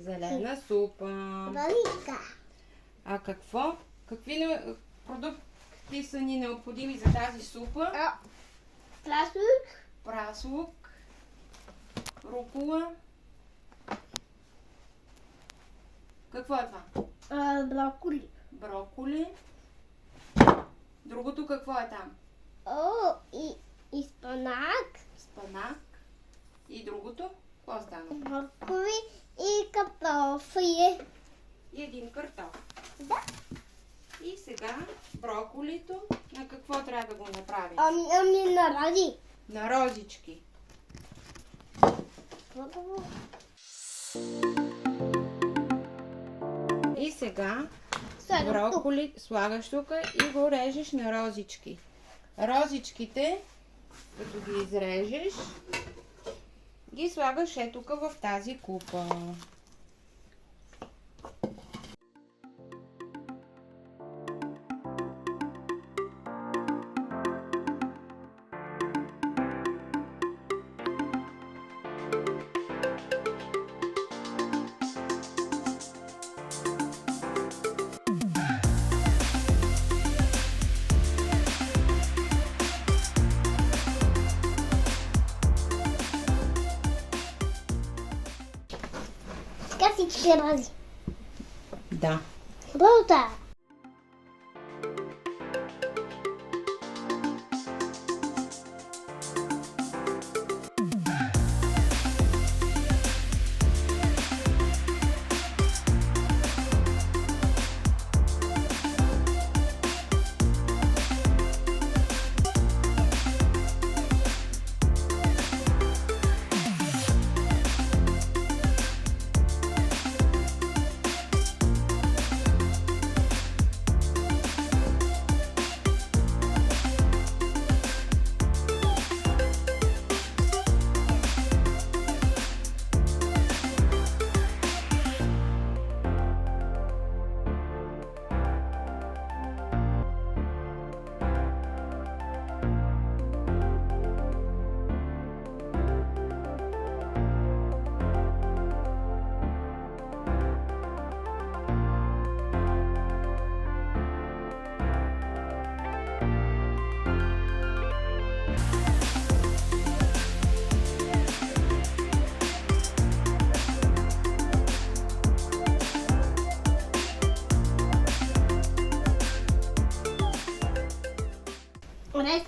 Зелена супа. Валичка. А какви продукти са ни необходими за тази супа? Праслук. Праслук, рукула. Какво е това? Броколи. Броколи. Другото какво е там? И спанак. Спанак. И другото? Какво стана? Броколи и картофи. И един картоф. Да. И сега броколито. На какво трябва да го направим? На ради. На розички. И сега броколи слагаш тук и го режеш на розички. Розичките, като ги изрежеш, ги слагаш тук в тази купа. Така всички рази. Да. Болта.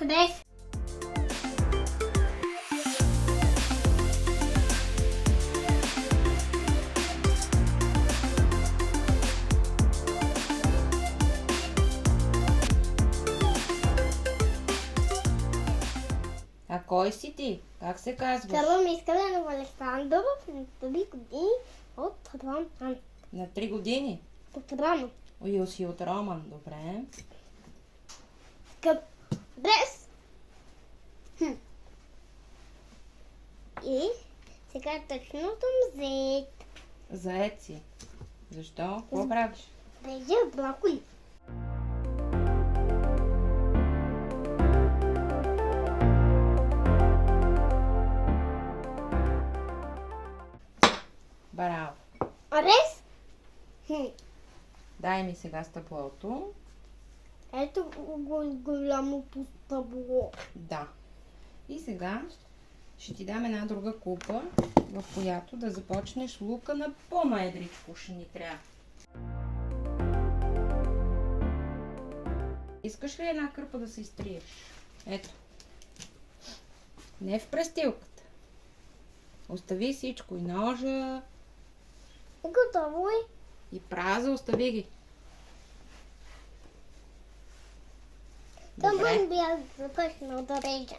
Рез. А кой си ти? Как се казваш? Казвам Искрен Александров на 3 години от Роман. На 3 години? От Роман. И си от Роман, добре. Рез. И сега точно съм зает. Заед си. Защо? Какво правиш? Режа броколи. Браво. Рез. Дай ми сега стъклото. Ето голямо табло. Да. И сега ще ти дам една друга купа, в която да започнеш лука на по-наедричко ще ни трябва. Искаш ли една кърпа да се изтриеш? Ето. Не в престилката. Остави всичко. И ножа, Готово е. и праза, остави ги. Там Добре. бях започнал да режа.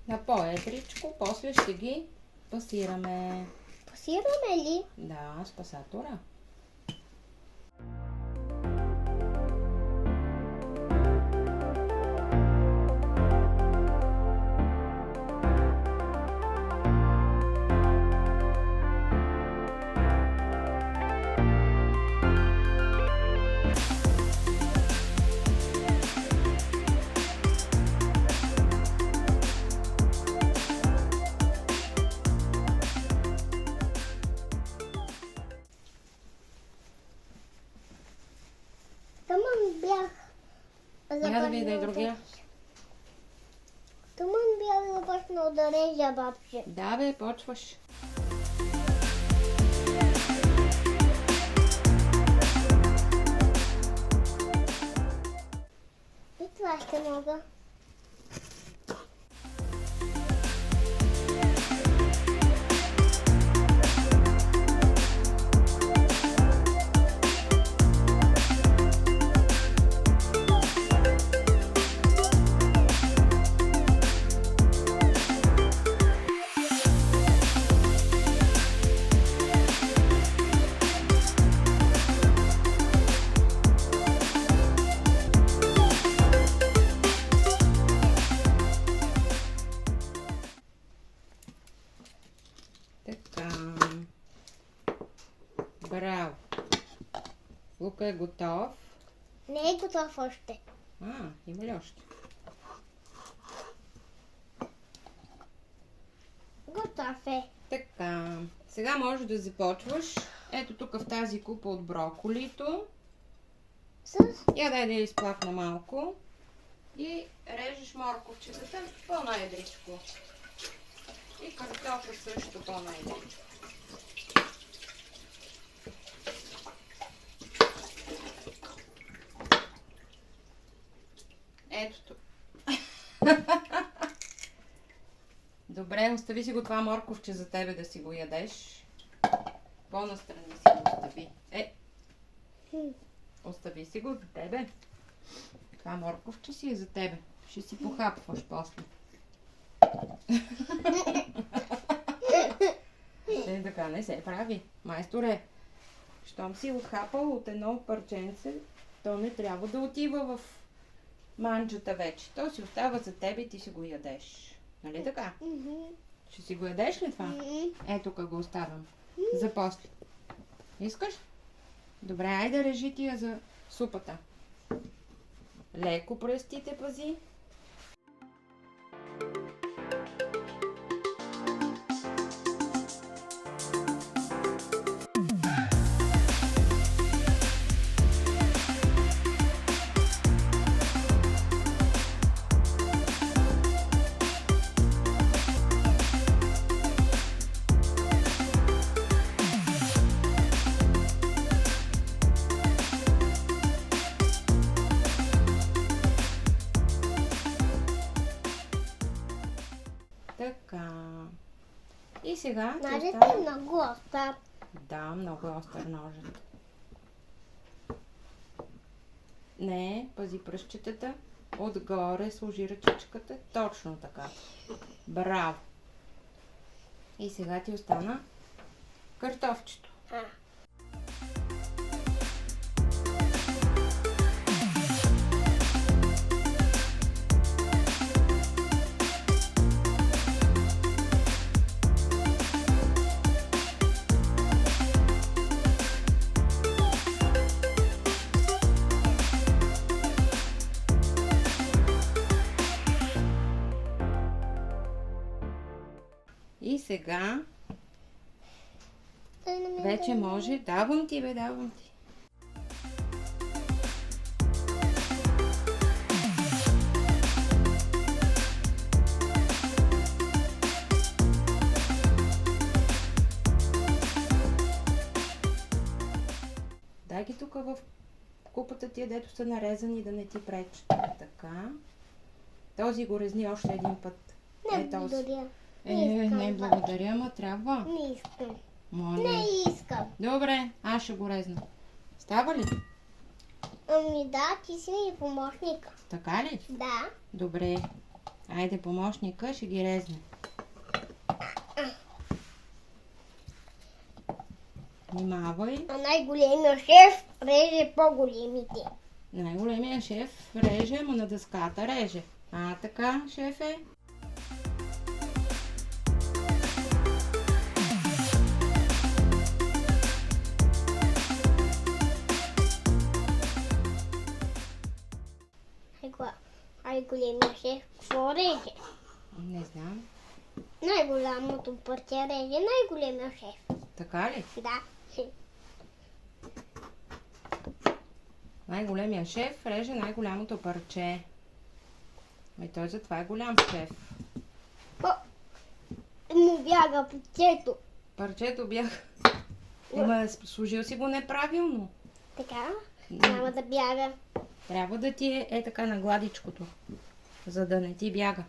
На по-едричко, после ще ги пасираме. Пасираме ли? Да, с пасатора. Я да видя и другия. Туман бял започнал да режа, бабче. Да, бе, почваш. И това ще мога. Така. Браво. Лука е готов. Не е готов още. Има ли още? Готов е. Така. Сега можеш да започваш. Ето тук в тази купа от броколито. Я дай да я изплакна малко. И режеш морковчетата по-най-едричко. И картофа също по-най-едричко. Ето тук. Добре, остави си го това морковче за тебе да си го ядеш. По-настрани си го остави. Остави си го за тебе. Това морковче си е за тебе. Ще си похапваш после. Така не се прави. Майсторе, щом си отхапал от едно парченце, то не трябва да отива в манджата вече. То си остава за тебе и ти си го ядеш. Нали така? Ще си го ядеш ли това? Ето тук го оставям. За после. Искаш? Добре, айде режи тия за супата. Леко пръстите пази. Така. И сега... Ножът е много остър. Да, много е остър ножът. Не, пази пръстчетата. Отгоре сложи ръчичката. Точно така. Браво! И сега ти остана картофчето. И сега вече може. Давам ти, бе, давам ти. Дай ги тук в купата тия, дето са нарезани, да не ти пречат. Така. Този го резни още един път. Не благодаря. Не благодаря, ма трябва. Не искам. Моля. Не искам. Добре, аз ще го резна. Става ли? Ами да, ти си ми помощник. Така ли? Да. Добре. Айде, помощника ще ги резне. Внимавай. А най-големият шеф реже по-големите. Най-големият шеф реже, ама на дъската реже. Така, шефе. Най-големият шеф какво реже? Не знам. Най-голямото парче реже най-големият шеф. Така ли? Да. Най-големия шеф реже най-голямото парче. Ами той затова е голям шеф. Му бяга парчето. Парчето бях. Ема служил си го неправилно. Така, няма да бяга. Трябва да ти е така на гладичкото, за да не ти бяга.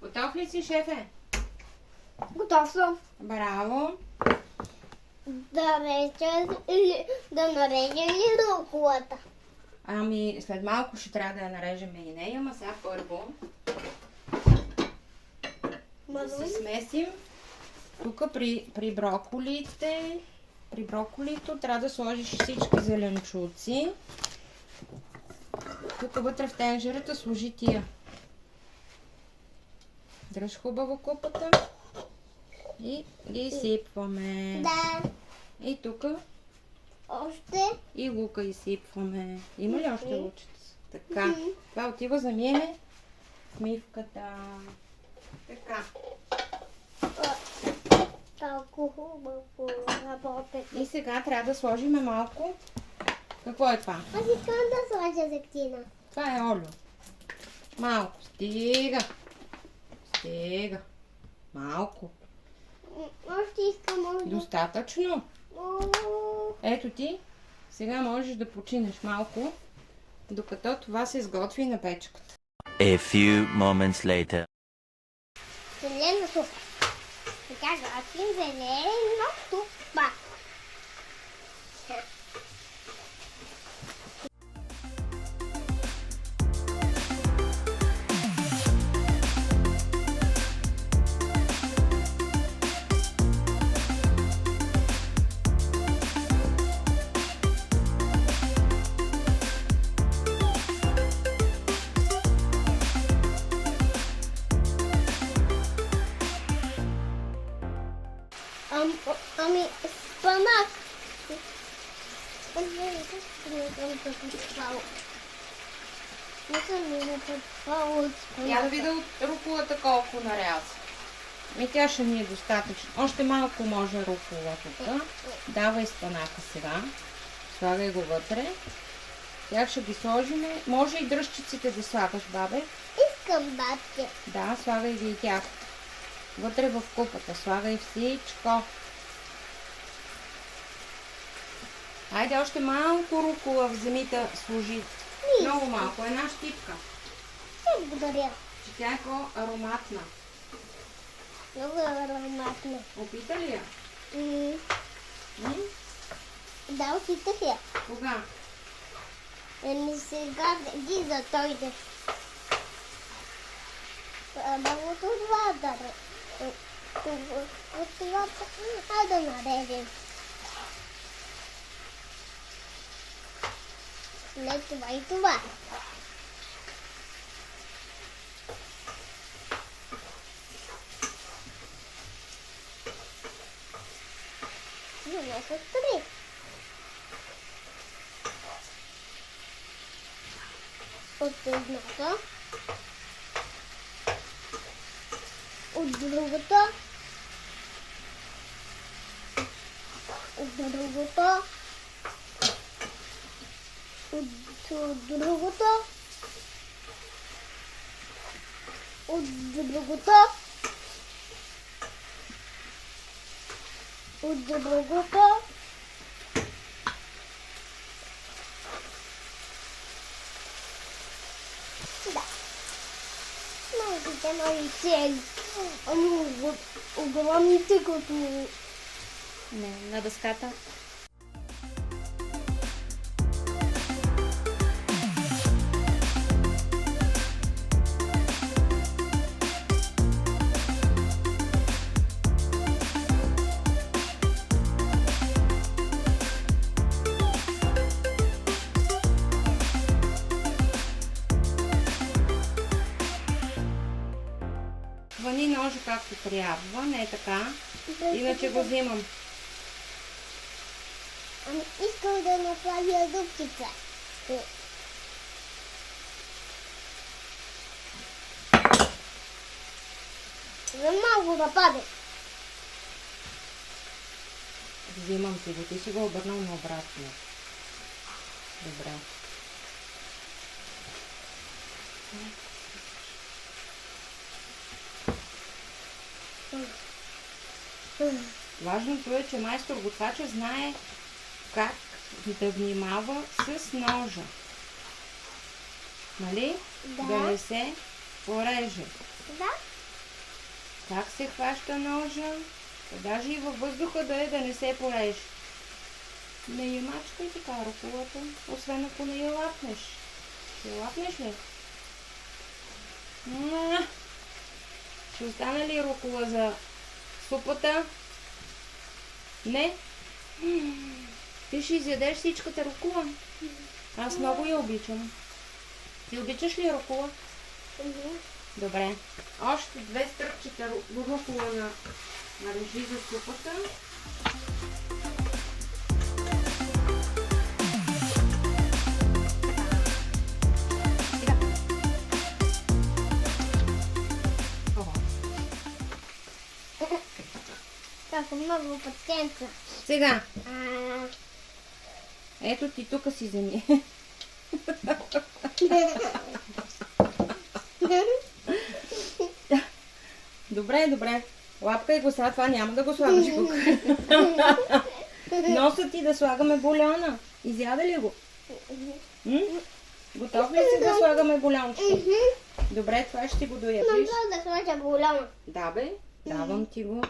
Готов ли си, шефе? Готов съм. Браво! Да нарежа ли руколата? Ами, след малко ще трябва да я нарежем и нея, ама сега първо да се смесим. Тук при броколите, при броколито трябва да сложиш всички зеленчуци. Тук вътре в тенжерата сложи тия. Дръж хубаво купата и ги изсипваме. Да. И тук Още. и лука изсипваме. Има ли още лучица? Така. Това отива за миене в мивката. Така. Толкова хубаво работи. И сега трябва да сложим малко. Какво е това? Аз искам да сложа зехтина. Това е олио. Малко. Стига. Стига. Малко. Още искам олио. Достатъчно. Ето ти. Сега можеш да починеш малко, докато това се изготви на печката. A few moments later. Зелена супа. Така готвим зелена супа. Ами, спанак. Не съм ми напътвала от Я да спанак. видя от руколата колко наряза. Тя ще ни е достатъчно. Още малко може рукола тук. Давай спанака сега. Слагай го вътре. Тях ще ги сложим. Може и дръжчиците да слагаш, бабе. Искам бабке. Да, слагай ги и тях. Вътре в купата. Слагай всичко. Айде още малко рукола вземи да служи. Много малко. Една щипка. Благодаря. Че тя е по-ароматна. Много ароматно. Опита ли я? М? Да, опитах я. Кога? Еми сега ги за той да. Много това да. Това да нарежем. След това и това. Не са три. От едната. От другата. От другата. От другата. От другата. От другата. Да. Малките мои цели. Ами огромните като... Не, на дъската. Свали ножа както трябва, не така. Иначе го взимам. Ами искам да направя дупчица. За малко да паде. Взимам си го. Ти си го обърнал наобратно. Добре. Важното е, че майстор готвача знае как да внимава с ножа. Нали? Да. Да не се пореже. Да? Как се хваща ножа? Даже и във въздуха да не се пореже. Не я мачкай така руколата, освен ако не я лапнеш. Я лапнеш ли? Ще остане ли рукола за супата? Не? Ти ще изядеш всичката рукола. Аз много я обичам. Ти обичаш ли рукола? Добре. Още 2 стръпчета рукола на режи за супата. Така много пациента. Сега. Ето ти тук си вземи. Добре. Лапкай го сега, това няма да го слагаш тук. Носа ти да слагаме бульона. Изяда ли го? Готов ли си да слагаме бульончето? Добре, това ще го доядиш. Да сложа бульона. Да бе, давам ти го.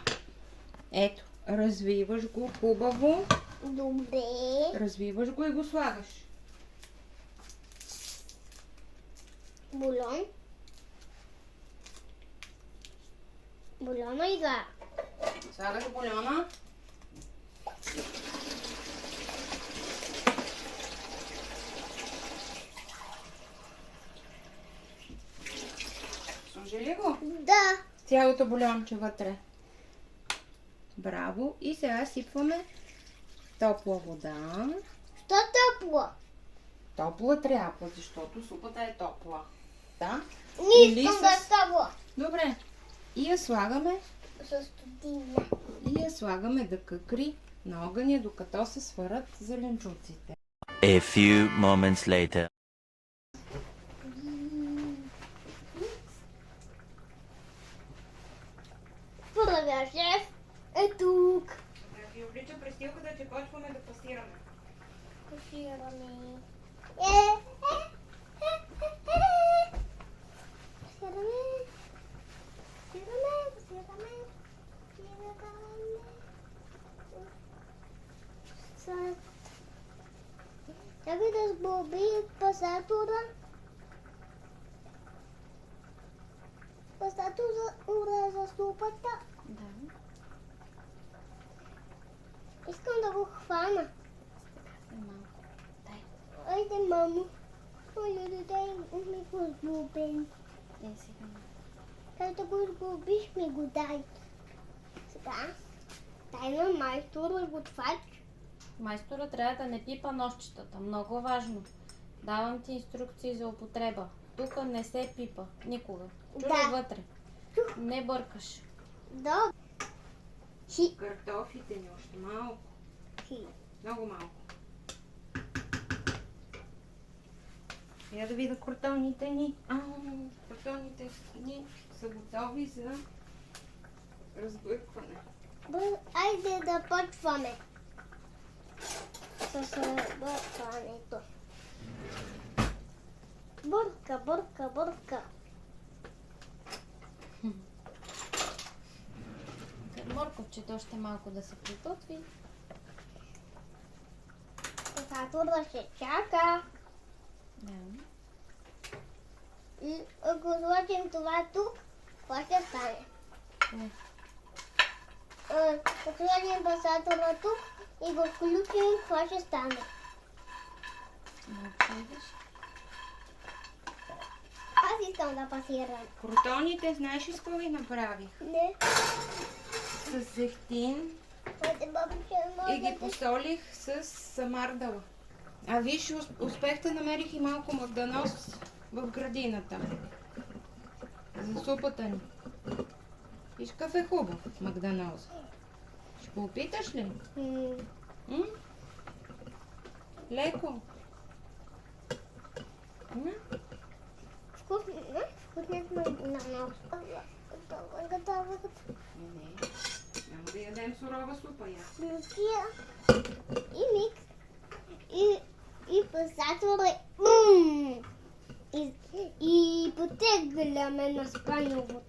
Ето, развиваш го хубаво. Добре. Развиваш го и го слагаш. Бульон. Бульона и гара. Слагаш бульона. Сложи ли го? Да. Цялото бульонче вътре. Браво. И сега сипваме топла вода. Що топло? Топла трябва, защото супата е топла. Да? Не Или искам с- да е топло. Добре. И я слагаме. С студина. И я слагаме да къкри на огъня, докато се сварят зеленчуците. A few moments later. Първия шеф е тук. Да ви облича престилката, че почваме да пасираме. Пасираме. Чакай да сглоби пасатора. Пасатора за супата. Да. Искам да го хвана. Малко. Дай. Айде, мамо. Айде, дай ми го сглобен. Сега. Как да го сглобиш, ми го дай. Сега. Дай на майстор готвач. Майстора трябва да не пипа нощчетата. Много важно. Давам ти инструкции за употреба. Тук не се пипа. Никога. Чули вътре. Не бъркаш. Да. Хи. Картофите ни още малко. Хи. Много малко. Я да видя картоните ни. Картоните ни са готови за разбъркване. Айде да почваме с разбъркването. Бърка. Морковчето още малко да се приготви. Сега да се чака. Да. И ако сложим това тук, какво ще стане? Ако сложим пасатора тук и го включим, какво ще стане? Малко видиш. Аз искам да пасирам. Кротоните, знаеш ли с какво ги направих? Не. С зехтин Моите бабиче и ги посолих с самардала. А виж, успех да намерих и малко магданоз в градината. За супата ни. Виж какъв е хубав магданоз. Ще го опиташ ли? М? Леко. М? Вкусният магданоз. Готово. Не. Няма да ядем сурова супа, я. Лютия и микс. И пасатора. И потегляме на спаньово.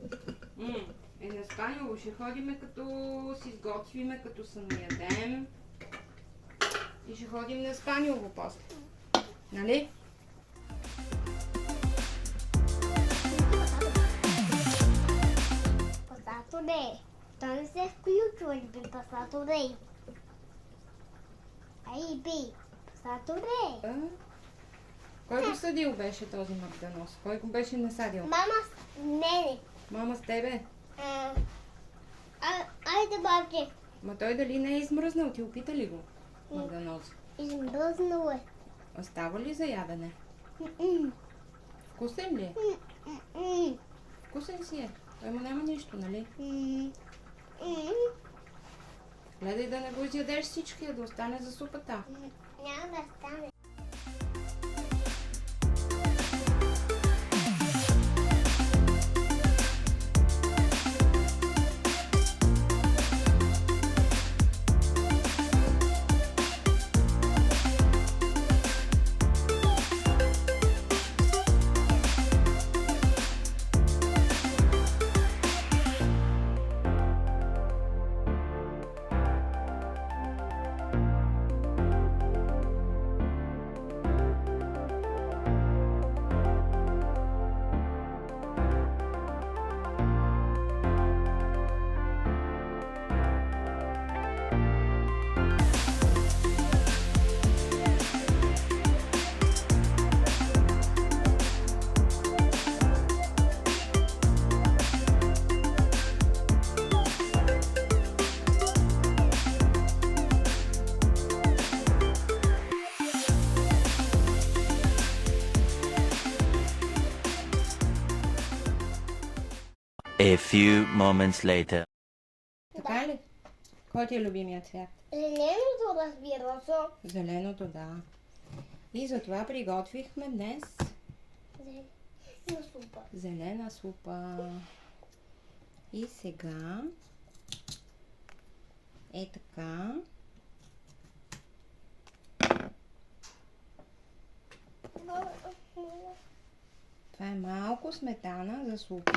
На Спаньово ще ходиме като си изготвиме, като се наядем. И ще ходим на Спаньово после. Нали? Пасаторе. То не се включва ли би пасаторе? Ай би. Пасаторе. Кой го съдил беше този магданоз? Кой го беше насадил? Мама, не. Мама с тебе? Айде, бабче. Ма той дали не е измръзнал? Ти опита ли го? Магданоз. Измръзнало е. Остава ли за ядене? Вкусен ли е? Вкусен си е. Той му няма нищо, нали? Гледай да не го изядеш всичкия, да остане за супата. Няма да стане. A few moments later. Така ли? Кой ти е любимият цвят? Зеленото, разбира се. Зеленото, да. И затова приготвихме днес На супа. зелена супа. И сега е така. Това е малко сметана за супа.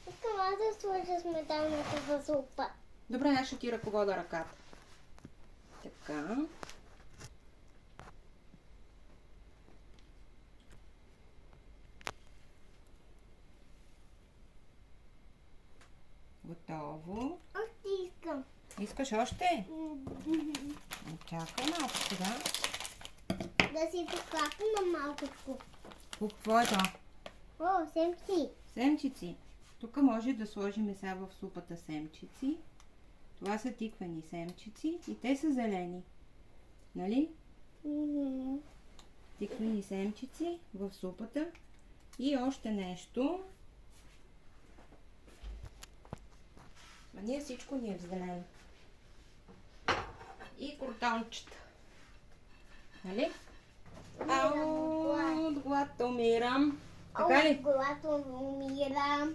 Искам аз да сложа сметаната за супа. Добре, аз ще ти ръковода ръката. Така. Готово. Още искам. Искаш още? Чакай малко сега. Да си покапна малкото. Какво е това? О, семци. Семчици. Тук може да сложим сега в супата семчици. Това са тиквени семчици и те са зелени. Нали? Тиквени семчици в супата. И още нещо. А ние всичко ни е в зелено. И кротончета. Нали? Ау, от глад умирам. Така ли? Когато умирам.